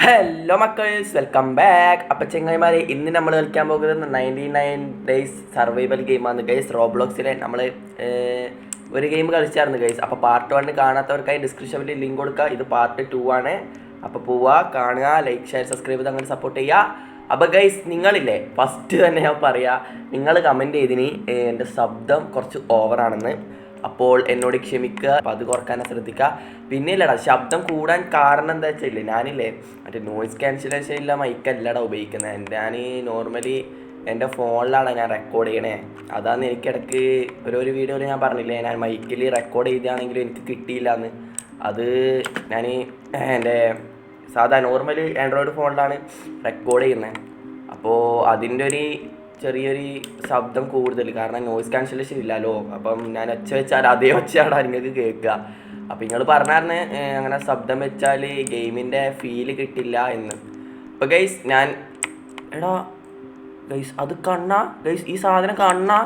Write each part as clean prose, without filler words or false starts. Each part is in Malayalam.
Hello മക്കൾസ്, welcome back. അപ്പോൾ ചെങ്ങായിമാരെ, ഇന്ന് നമ്മൾ കളിക്കാൻ പോകുന്നത് 99 ഡേയ്സ് സർവൈവൽ ഗെയിമാണ് ഗൈസ്. റോബ്ലോക്സിലെ നമ്മൾ ഒരു ഗെയിം കളിച്ചായിരുന്നു ഗൈസ്. അപ്പോൾ പാർട്ട് 1 കാണാത്തവർക്കായി ഡിസ്ക്രിപ്ഷനിൽ ലിങ്ക് കൊടുക്കുക. ഇത് പാർട്ട് 2 ആണ്. അപ്പോൾ പോവുക, കാണുക, ലൈക്ക്, ഷെയർ, സബ്സ്ക്രൈബ് ചെയ്ത് അങ്ങനെ സപ്പോർട്ട് ചെയ്യുക. അപ്പോൾ ഗൈസ്, നിങ്ങളില്ലേ, ഫസ്റ്റ് തന്നെ ഞാൻ പറയാം, നിങ്ങൾ കമൻറ്റ് ചെയ്തിന് എൻ്റെ ശബ്ദം കുറച്ച് ഓവറാണെന്ന്. അപ്പോൾ എന്നോട് ക്ഷമിക്കുക, അപ്പോൾ അത് കുറക്കാൻ ശ്രദ്ധിക്കുക. പിന്നെ ഇല്ലടാ, ശബ്ദം കൂടാൻ കാരണം എന്താ വെച്ചാൽ ഞാനില്ലേ മറ്റേ നോയിസ് ക്യാൻസലേഷൻ ഇല്ല മൈക്കല്ലടാ ഉപയോഗിക്കുന്നത്. ഞാൻ നോർമലി എൻ്റെ ഫോണിലാണ് ഞാൻ റെക്കോർഡ് ചെയ്യണേ. അതാണ് എനിക്കിടയ്ക്ക് ഒരു വീഡിയോയിൽ ഞാൻ പറഞ്ഞില്ലേ, ഞാൻ മൈക്കിൽ റെക്കോർഡ് ചെയ്താണെങ്കിലും എനിക്ക് കിട്ടിയില്ല എന്ന്. അത് ഞാൻ എൻ്റെ സാധാ നോർമൽ ആൻഡ്രോയിഡ് ഫോണിലാണ് റെക്കോർഡ് ചെയ്യുന്നത്. അപ്പോൾ അതിൻ്റെ ഒരു ചെറിയൊരു ശബ്ദം കൂടുതൽ, കാരണം നോയിസ് ക്യാൻസലേഷൻ ഇല്ലല്ലോ. അപ്പം ഞാൻ ഒച്ച വെച്ചാൽ അതേ ഒച്ചയാണ് നിങ്ങൾക്ക് കേൾക്കുക. അപ്പം നിങ്ങൾ പറഞ്ഞായിരുന്നു അങ്ങനെ ശബ്ദം വെച്ചാൽ ഗെയിമിൻ്റെ ഫീല് കിട്ടില്ല എന്ന്. അപ്പോൾ ഗൈസ് എടാ ഗൈസ്, അത് കണ്ണാ ഗൈസ്, ഈ സാധനം കണ്ണാ,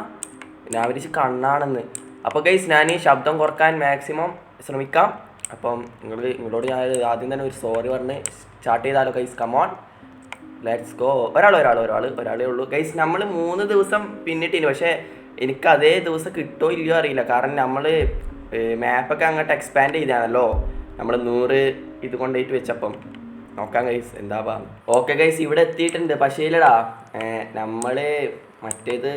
ഞാൻ വിളിച്ച് കണ്ണാണെന്ന്. അപ്പോൾ ഗൈസ്, ഞാൻ ഈ ശബ്ദം കുറക്കാൻ മാക്സിമം ശ്രമിക്കാം. അപ്പം നിങ്ങളോട് ഞാൻ ആദ്യം തന്നെ ഒരു സോറി പറഞ്ഞ് സ്റ്റാർട്ട് ചെയ്താലോ ഗൈസ്? Come on, let's go. ഒരാളേ ഉള്ളൂ ഗൈസ്. നമ്മൾ 3 ദിവസം പിന്നിട്ടിന്, പക്ഷേ എനിക്ക് അതേ ദിവസം കിട്ടുമോ ഇല്ലയോ അറിയില്ല. കാരണം നമ്മൾ മാപ്പൊക്കെ അങ്ങോട്ട് എക്സ്പാൻഡ് ചെയ്താണല്ലോ, നമ്മൾ 100 ഇത് കൊണ്ടുപോയിട്ട് വെച്ചപ്പം. നോക്കാം ഗൈസ് എന്താവാ. ഓക്കെ ഗൈസ്, ഇവിടെ എത്തിയിട്ടുണ്ട്. പക്ഷേ ഇല്ലടാ, നമ്മൾ മറ്റേത്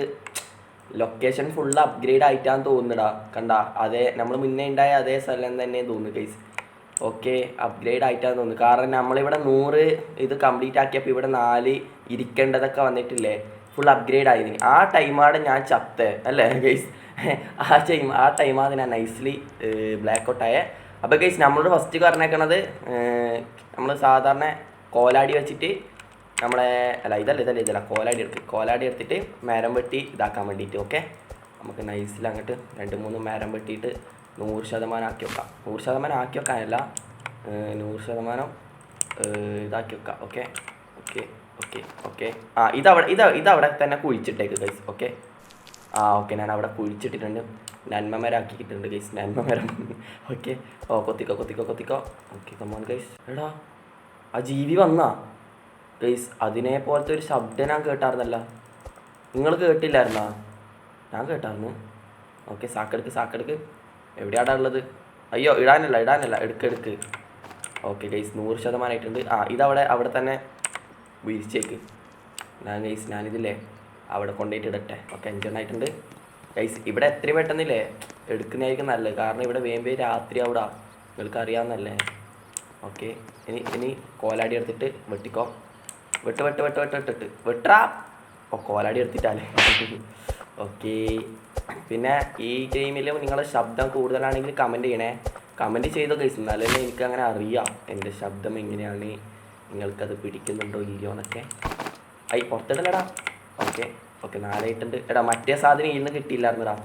ലൊക്കേഷൻ ഫുള്ള് അപ്ഗ്രേഡ് ആയിട്ടാന്ന് തോന്നുന്നുടാ. കണ്ടാ, അതേ നമ്മൾ മുന്നേ ഉണ്ടായ അതേ സ്ഥലം തന്നെ തോന്നുന്നു ഗൈസ്. ഓക്കെ, അപ്ഗ്രേഡ് ആയിട്ടാന്ന് തോന്നുന്നു. കാരണം നമ്മളിവിടെ 100 ഇത് കംപ്ലീറ്റ് ആക്കിയപ്പോൾ ഇവിടെ 4 ഇരിക്കേണ്ടതൊക്കെ വന്നിട്ടില്ലേ, ഫുൾ അപ്ഗ്രേഡ് ആയിരുന്നു. ആ ടൈമാണ് ഞാൻ ചത്ത് അല്ലേ ഗൈസ്? ആ ടൈമാണ് ഞാൻ നൈസ്ലി ബ്ലാക്ക് ഔട്ടായേ. അപ്പോൾ ഗൈസ്, നമ്മളോട് ഫസ്റ്റ് പറഞ്ഞേക്കണത് നമ്മൾ സാധാരണ കോലാടി വെച്ചിട്ട് നമ്മളെ ഇതല്ല കോലാടി എടുത്തിട്ട് മരം വെട്ടി ഇതാക്കാൻ വേണ്ടിയിട്ട്. ഓക്കെ, നമുക്ക് നൈസിൽ അങ്ങോട്ട് 2-3 മരം വെട്ടിയിട്ട് 100% ആക്കി വെക്കാം. 100% ആക്കി വെക്കാനല്ല, 100% ഇതാക്കി വെക്കാം. ഓക്കെ ഓക്കെ ഓക്കെ ഓക്കെ ആ ഇതവിടെ തന്നെ കുഴിച്ചിട്ടേക്ക് ഗൈസ്. ഓക്കെ ഓക്കെ, ഞാൻ അവിടെ കുഴിച്ചിട്ടിട്ടുണ്ട്. നന്മമരം ആക്കിയിട്ടുണ്ട് ഗൈസ്, നന്മമരം. ഓക്കെ, കൊത്തിക്കോ. Okay, come on guys. എടാ, ആ ജീവി വന്നാ ഗൈസ്? അതിനെ പോലത്തെ ഒരു ശബ്ദം ഞാൻ കേട്ടായിരുന്നല്ല. നിങ്ങൾ കേട്ടില്ലായിരുന്നാ? ഞാൻ കേട്ടായിരുന്നു. ഓക്കെ, സാക്കെടുക്ക്. എവിടെയാടാ ഉള്ളത്? അയ്യോ, ഇടാനല്ല, എടുക്ക്. ഓക്കെ ഗൈസ്, 100% ആയിട്ടുണ്ട്. അവിടെ തന്നെ വിരിച്ചേക്ക്. ഞാനിതില്ലേ അവിടെ കൊണ്ടുപോയിട്ട് ഇടട്ടെ. ഓക്കെ, 5 ആയിട്ടുണ്ട് ഗൈസ്. ഇവിടെ എത്രയും പെട്ടെന്നില്ലേ എടുക്കുന്നതായിരിക്കും നല്ലത്, കാരണം ഇവിടെ വേമ്പേ രാത്രി അവിടെ നിങ്ങൾക്ക് അറിയാവുന്നല്ലേ. ഓക്കെ, ഇനി കോലാടി എടുത്തിട്ട് വെട്ടിക്കോ. വെട്ടാ. കോലാടി എടുത്തിട്ടാലേ. ഓക്കെ, പിന്നെ ഈ ഗെയിമിൽ നിങ്ങളുടെ ശബ്ദം കൂടുതലാണെങ്കിൽ കമൻറ്റ് ചെയ്തോ ഗൈസ്. എന്നാലേ എനിക്ക് അങ്ങനെ അറിയാം എൻ്റെ ശബ്ദം എങ്ങനെയാണ്, നിങ്ങൾക്കത് പിടിക്കുന്നുണ്ടോ ഇല്ലയോ എന്നൊക്കെ. പുറത്തിടലടാ. ഓക്കെ 4 ആയിട്ടുണ്ട്. എടാ, മറ്റേ സാധനം ഇന്ന് കിട്ടിയില്ലായിരുന്നടാ.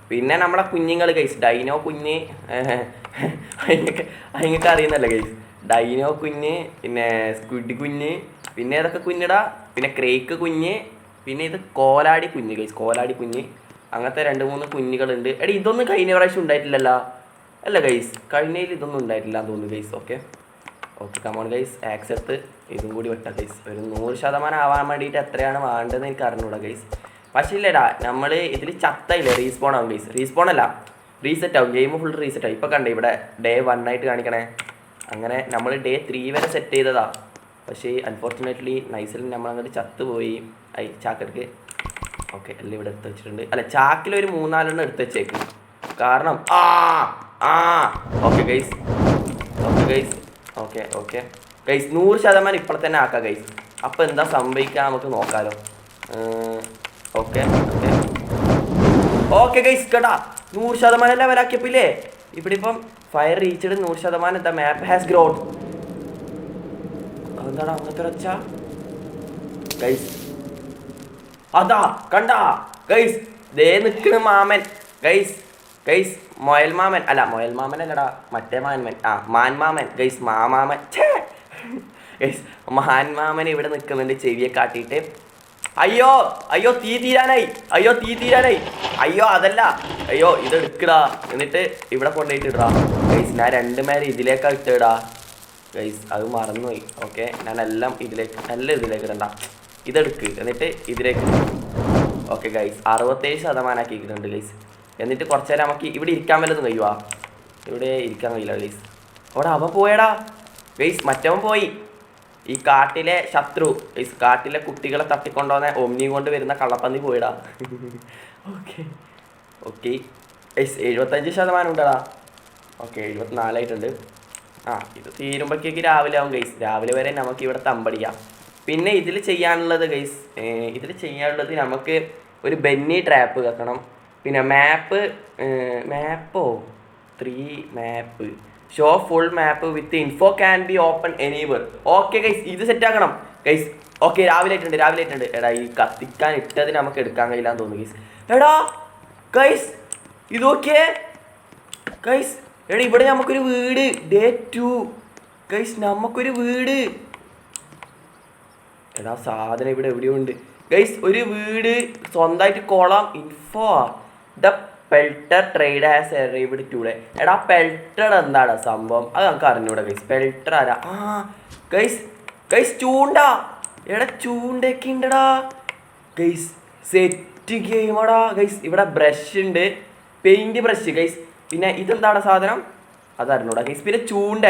പിന്നെ നമ്മളെ കുഞ്ഞുങ്ങൾ ഗൈസ്, ഡൈനോ കുഞ്ഞ്, അതിങ്ങൾക്ക് അറിയുന്നല്ലേ ഗൈസ്? ഡൈനോ കുഞ്ഞ്, പിന്നെ സ്ക്വിഡ് കുഞ്ഞ്, പിന്നെ ഏതൊക്കെ കുഞ്ഞിടാ, പിന്നെ ക്രേക്ക് കുഞ്ഞ്, പിന്നെ ഇത് കോലാടി കുഞ്ഞ് ഗൈസ്. കോലാടി കുഞ്ഞ്, അങ്ങനത്തെ 2-3 കുഞ്ഞുങ്ങളുണ്ട്. എടാ, ഇതൊന്നും കഴിഞ്ഞ പ്രാവശ്യം ഉണ്ടായിട്ടില്ലല്ലോ അല്ല ഗൈസ്? കഴിഞ്ഞതിൽ ഇതൊന്നും ഉണ്ടായിട്ടില്ല എന്ന് തോന്നുന്നു guys. Okay come on guys, accept. ഇതും കൂടി വെട്ടാം ഗൈസ്. ഒരു 100% ആവാൻ വേണ്ടിയിട്ട് എത്രയാണ് വേണ്ടതെന്ന് എനിക്ക് അറിഞ്ഞൂടാ ഗൈസ്. പക്ഷേ ഇല്ലേടാ, നമ്മൾ ഇതിൽ ചത്തയില്ലേ റീസ്പോൺ ആവും ഗൈസ്. റീസ്പോൺ അല്ല, റീസെറ്റ് ആവും. ഗെയിം ഫുൾ റീസെറ്റ് ആവും. ഇപ്പോൾ കണ്ടേ ഇവിടെ ഡേ 1 ആയിട്ട് കാണിക്കണേ. അങ്ങനെ നമ്മൾ ഡേ 3 വരെ സെറ്റ് ചെയ്തതാ. പക്ഷേ അൺഫോർച്ചുനേറ്റ്ലി നൈസിൽ നമ്മളങ്ങോട്ട് ചത്തുപോയി. ചാക്കെടുക്ക്. ഓക്കെ, എല്ലാം ഇവിടെ എടുത്ത് വെച്ചിട്ടുണ്ട്. അല്ല, ചാക്കിലൊരു 3-4 എടുത്ത് വെച്ചേക്കും. കാരണം ഓക്കെ ഗൈസ്. ഓക്കെ ഗൈസ്, 100% ഇപ്പോൾ തന്നെ ആക്കാം ഗൈസ്. അപ്പോൾ എന്താ സംഭവിക്കുക നമുക്ക് നോക്കാമല്ലോ. ഓക്കെ ഗൈസ്, കേട്ടാ, 100% ലെവലാക്കിയപ്പോൾ ഇല്ലേ ഇവിടെ ഇപ്പം fire reached 100%. The map has growed. അതെന്താടാ അങ്ങനത്തെ ഒരൊച്ച ഗൈസ്? അതാ കണ്ടാ ഗൈസ്, ദേ നിൽക്കണ് മാമൻ ഗൈസ്. മൊയൽ മാമൻ അല്ലടാ, മറ്റേ മാൻമാമൻ ഗൈസ്. മാമാമൻ ഗൈസ്, മാൻമാമൻ ഇവിടെ നിൽക്കുന്നുണ്ട് ചെവിയെ കാട്ടിയിട്ട്. അയ്യോ തീ തീരാനായി. അതല്ല, ഇതെടുക്കടാ, എന്നിട്ട് ഇവിടെ കൊണ്ടുപോയിട്ട് ഇടാ ഗൈസ്. ഞാൻ 2 മേരെ ഇതിലേക്കാ ഇട്ടിടാ. ഗൈസ് അത് മറന്നുപോയി. ഓക്കെ, ഞാൻ എല്ലാം ഇതിലേക്ക് ഇടണ്ട, ഇതെടുക്ക് എന്നിട്ട് ഇതിലേക്ക്. ഓക്കെ ഗൈസ്, 67% ആക്കിയിട്ടുണ്ട് ഗൈസ്. എന്നിട്ട് കുറച്ച് നേരം നമുക്ക് ഇവിടെ ഇരിക്കാൻ വല്ലതും കഴിയുവാ? ഇവിടെ ഇരിക്കാൻ കഴിയില്ല ഗൈസ്. അവിടെ അവൻ പോയടാ ഗൈസ്, മറ്റവൻ പോയി. ഈ കാട്ടിലെ ശത്രു ഗൈസ്, കാട്ടിലെ കുട്ടികളെ തട്ടിക്കൊണ്ടുവന്ന ഒമ്നിയും കൊണ്ട് വരുന്ന കള്ളപ്പന്നി പോയിടാ. ഓക്കെ ഓക്കെ ഗൈസ്, 75% ഉണ്ടടാ. ഓക്കെ 74 ഇത് തീരുമ്പോഴേക്ക് രാവിലെ ആവും ഗൈസ്. രാവിലെ വരെ നമുക്ക് ഇവിടെ തമ്പടിയാം. പിന്നെ ഇതിൽ ചെയ്യാനുള്ളത് ഗൈസ്, നമുക്ക് ഒരു ബെന്നി ട്രാപ്പ് വെക്കണം. പിന്നെ മാപ്പോ 3 map show full map with info can be open anywhere. Okay guys, ഇത് സെറ്റാക്കണം ഗൈസ്. ഓക്കെ രാവിലെ ആയിട്ടുണ്ട്. എടാ ഈ കത്തിക്കാൻ ഇട്ടത് നമുക്ക് എടുക്കാൻ കഴിയില്ലാന്ന് തോന്നുന്നു ഗൈസ്. എടാ ഗൈസ് ഇത് നോക്കിയേ ഗൈസ്. എടാ ഇവിടെ നമുക്കൊരു വീട്, ഡേ 2 ഗൈസ്, നമുക്കൊരു വീട്. എടാ സാധനം ഇവിടെ എവിടെയോ ഉണ്ട് ഗൈസ്. ഒരു വീട് സ്വന്തമായിട്ട് കൊളാം. Info the pelter trade has arrived today. എടാ പെൽറ്റർ എന്താണ് സംഭവം? അത് നമുക്ക് അറിഞ്ഞൂടെ ഗൈസ്. പെൽറ്റർ ആരാ? ഗൈസ് ചൂണ്ട. എടാ ചൂണ്ടൊക്കെ ഉണ്ടടാ ഗൈസ്. സെറ്റ് ഗെയിമാടാ ഗൈസ്. ഇവിടെ ബ്രഷ് ഉണ്ട്, പെയിന്റ് ബ്രഷ് ഗൈസ്. പിന്നെ ഇതെന്താണ് സാധനം? അത് അറിഞ്ഞൂടാ ഗൈസ്. പിന്നെ ചൂണ്ട,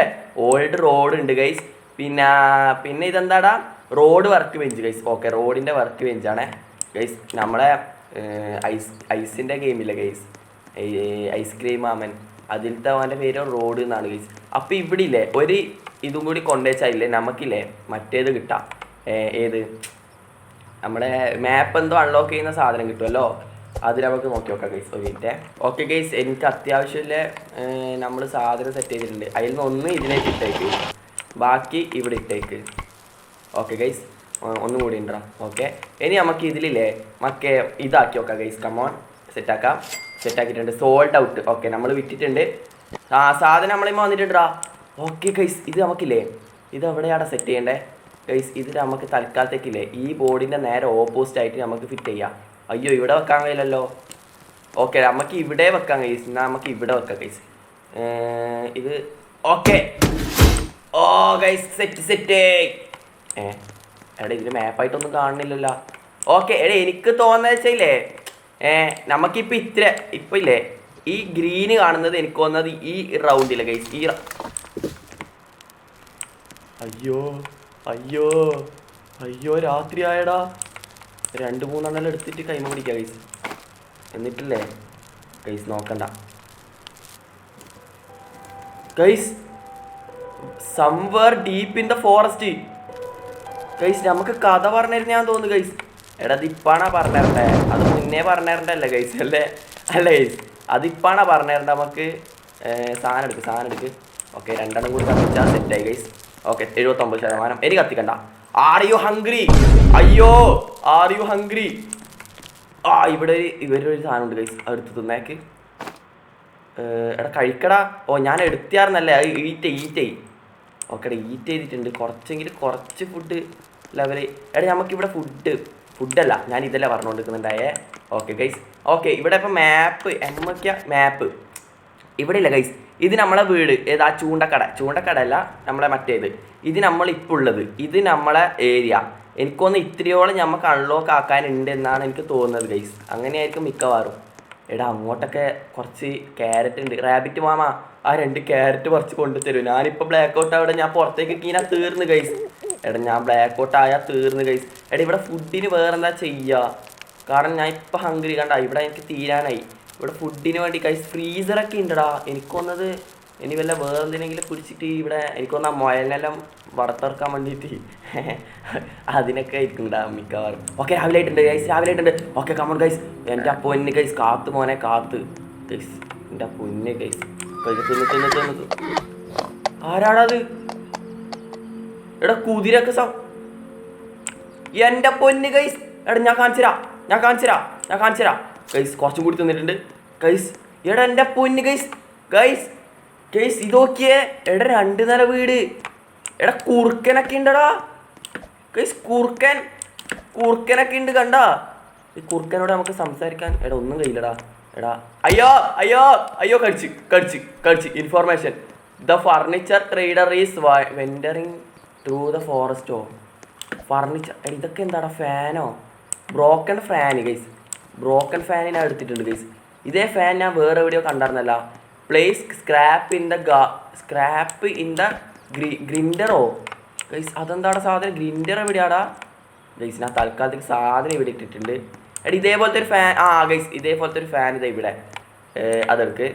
ഓൾഡ് റോഡ് ഉണ്ട് ഗൈസ്. പിന്നെ ഇതെന്താടാ? Road work bench guys. Okay റോഡിൻ്റെ വർക്ക് ബെഞ്ചാണേ ഗൈസ്. നമ്മളെ ഐസിൻ്റെ ഗെയിമില്ലേ ഗൈസ്, ഐസ്ക്രീം മാമൻ, അതിലത്തെ അവൻ്റെ പേര് റോഡ് എന്നാണ് ഗൈസ്. അപ്പോൾ ഇവിടെ ഇല്ലേ ഒരു ഇതും കൂടി കൊണ്ടുവച്ചായില്ലേ നമുക്കില്ലേ മറ്റേത് കിട്ടാം. ഏത് നമ്മുടെ മാപ്പ് എന്തോ അൺലോക്ക് ചെയ്യുന്ന സാധനം കിട്ടുമല്ലോ, അത് നമുക്ക് നോക്കി നോക്കാം ഗൈസ്. ഒരു മിനിറ്റ്. ഓക്കെ ഗൈസ്, എനിക്ക് അത്യാവശ്യമില്ല നമ്മൾ സാധനം സെറ്റ് ചെയ്തിട്ടുണ്ട്. അതിൽ നിന്ന് ഒന്ന് ഇതിലേക്ക് ഇട്ടേക്ക്, ബാക്കി ഇവിടെ ഇട്ടേക്ക്. ഓക്കെ ഗൈസ്, ഒന്നും കൂടി ഉണ്ടാ. ഓക്കെ ഇനി നമുക്ക് ഇതിലില്ലേ മക്കേ ഇതാക്കി നോക്കാം ഗൈസ്. കമോൺ, സെറ്റാക്കിയിട്ടുണ്ട്. Sold out. ഓക്കെ നമ്മൾ വിറ്റിട്ടുണ്ട്. സാധനം നമ്മളിമ്മ വന്നിട്ടുണ്ടാ. ഓക്കെ ഗൈസ്, ഇത് നമുക്കില്ലേ ഇത് എവിടെയാണ് സെറ്റ് ചെയ്യേണ്ടേ ഗൈസ്? ഇത് നമുക്ക് തൽക്കാലത്തേക്കില്ലേ ഈ ബോർഡിൻ്റെ നേരെ ഓപ്പോസിറ്റ് ആയിട്ട് നമുക്ക് ഫിറ്റ് ചെയ്യാം. അയ്യോ ഇവിടെ വെക്കാൻ കഴിയില്ലല്ലോ. ഓക്കെ നമുക്ക് ഇവിടെ വെക്കാം ഗൈസ്. എന്നാൽ നമുക്ക് ഇവിടെ വെക്കാം ഗൈസ്. ഇത് ഓക്കെ. ഓ ഗൈസ് സെറ്റ്. എടാ ഇതിന് മാപ്പായിട്ടൊന്നും കാണുന്നില്ലല്ലോ. ഓക്കെ എടാ എനിക്ക് തോന്നുന്നത് വെച്ചില്ലേ നമുക്കിപ്പോൾ ഇപ്പം ഇല്ലേ ഈ ഗ്രീന് കാണുന്നത് എനിക്ക് തോന്നുന്നത് ഈ റൗണ്ടില്ല ഗൈസ്. അയ്യോ രാത്രി ആയടാ. 2-3 എടുത്തിട്ട് കൈമ പിടിക്കുക ഗൈസ്. എന്നിട്ടില്ലേ ഗൈസ് നോക്കണ്ട guys, somewhere deep in the forest guys. നമുക്ക് കഥ പറഞ്ഞിരുന്ന ഞാൻ തോന്നുന്നു ഗൈസ്. എടാ അതിപ്പാണാ പറഞ്ഞിരണ്ടേ? അത് മുന്നേ പറഞ്ഞിരണ്ടല്ലേ ഗൈസ്? അല്ല ഗൈസ്, അതിപ്പാണാ പറഞ്ഞിരണ്ട. നമുക്ക് സാധനം എടുക്ക്. ഓക്കെ 2 കൂടി കത്തിച്ചാൽ സെറ്റായി ഗൈസ്. ഓക്കെ 79%. എനിക്ക് കത്തിക്കണ്ട. Are you hungry? Are you hungry? ഇവിടെ ഇവരൊരു സാധനം ഉണ്ട് ഗൈസ്, അതെടുത്ത് തിന്നേക്ക്. എടാ കഴിക്കടാ. ഞാൻ എടുത്തായിരുന്നല്ലേ, അത് ഈറ്റായി. ഓക്കെ ഈറ്റ് ചെയ്തിട്ടുണ്ട്. കുറച്ച് ഫുഡ് ലെവൽ. എടാ നമുക്കിവിടെ ഫുഡല്ല, ഞാൻ ഇതല്ലേ പറഞ്ഞുകൊണ്ടിരിക്കുന്നുണ്ടായേ. Okay guys. ഓക്കെ ഇവിടെ ഇപ്പം മാപ്പ് ഇവിടെ ഇല്ല ഗൈസ്. ഇത് നമ്മളെ വീട് ഏതാ? ചൂണ്ടക്കട അല്ല, നമ്മളെ മറ്റേത്. ഇത് നമ്മളിപ്പോൾ ഉള്ളത്, ഇത് നമ്മളെ ഏരിയ. എനിക്കൊന്ന് ഇത്രയോളം നമുക്ക് അൺലോക്ക് ആക്കാനുണ്ട് എന്നാണ് എനിക്ക് തോന്നുന്നത് ഗൈസ്. അങ്ങനെയായിരിക്കും മിക്കവാറും. എടാ അങ്ങോട്ടൊക്കെ കുറച്ച് ക്യാരറ്റ് ഉണ്ട്. റാബിറ്റ് മാമ ആ 2 ക്യാരറ്റ് കുറച്ച് കൊണ്ടുതരും. ഞാനിപ്പോൾ ബ്ലാക്ക് ഔട്ട് അവിടെ ഞാൻ പുറത്തേക്ക് ഇങ്ങനെ തീർന്ന് ഗൈസ്. എടാ ഞാൻ ബ്ലാക്ക് ഔട്ട് ആയാൽ തീർന്ന് ഗൈസ്. എടാ ഇവിടെ ഫുഡിന് വേറെന്താ ചെയ്യുക? കാരണം ഞാൻ ഇപ്പം ഹംഗ്രി കണ്ട, ഇവിടെ എനിക്ക് തീരാനായി. ഇവിടെ ഫുഡിന് വേണ്ടി ഗൈസ് ഫ്രീസറൊക്കെ ഉണ്ടടാ. എനിക്കൊന്നത് ഇനി വല്ല വേറെ എന്തിനെങ്കിലും പിടിച്ചിട്ട് ഇവിടെ എനിക്കൊന്ന് ആ മുയലിനെല്ലാം വറുത്തിറക്കാൻ വേണ്ടിയിട്ട് അതിനൊക്കെ ആയിരിക്കുന്നുണ്ടാ മിക്കവാറും. ഓക്കെ രാവിലെ ആയിട്ടുണ്ട് ഗൈസ്, ഓക്കെ കമോൺ ഗൈസ്. എൻ്റെ പൊന്ന് ഗൈസ്, കാത്ത് ഗൈസ്. എൻ്റെ പൊന്ന് ഗൈസ്, തിന്ന് ആരാണത്? എടാ കുതിരൊക്കെ എൻ്റെ പൊന്ന് ഗൈസ്. എടാ ഞാൻ കാണിച്ചു തരാം ഗൈസ്. കുറച്ചും കൂടി തിന്നിട്ടുണ്ട് ഗൈസ്. എടാ എൻ്റെ പൊന്ന് ഗൈസ് ഇത് നോക്കിയേ. എടാ 2 നില വീട്. എടാ കുറുക്കനൊക്കെ ഉണ്ടടാ ഗൈസ്. കുറുക്കനൊക്കെ ഉണ്ട് കണ്ടാ. ഈ കുറുക്കനോട് നമുക്ക് സംസാരിക്കാൻ എടാ ഒന്നും കഴിയില്ലടാ. എടാ അയ്യോ കടിച്ച് information the furniture trader is wandering through the ഫോറസ്റ്റോ. ഫർണിച്ചർ ഇതൊക്കെ എന്താടാ? ഫാനോ? ബ്രോക്കൺ ഫാന് ഗൈസ്. ബ്രോക്കൺ ഫാനിനെ എടുത്തിട്ടുണ്ട് ഗൈസ്. ഇതേ ഫാൻ ഞാൻ വേറെ എവിടെയോ കണ്ടായിരുന്നല്ല. പ്ലേസ് സ്ക്രാപ്പ് ഇൻ ദ ഗ്രിൻഡറോ ഗൈസ്. അതെന്താടാ സാധനം? ഗ്രിൻഡർ എവിടെയാടാ ഗൈസ്? ഞാൻ തൽക്കാലത്തേക്ക് സാധനം ഇവിടെ ഇട്ടിട്ടുണ്ട്. ഇതേപോലത്തെ ഒരു ഫാൻ. ഗൈസ് ഇതേപോലത്തെ ഒരു ഫാൻ ഇതാ ഇവിടെ. അതെടുക്ക്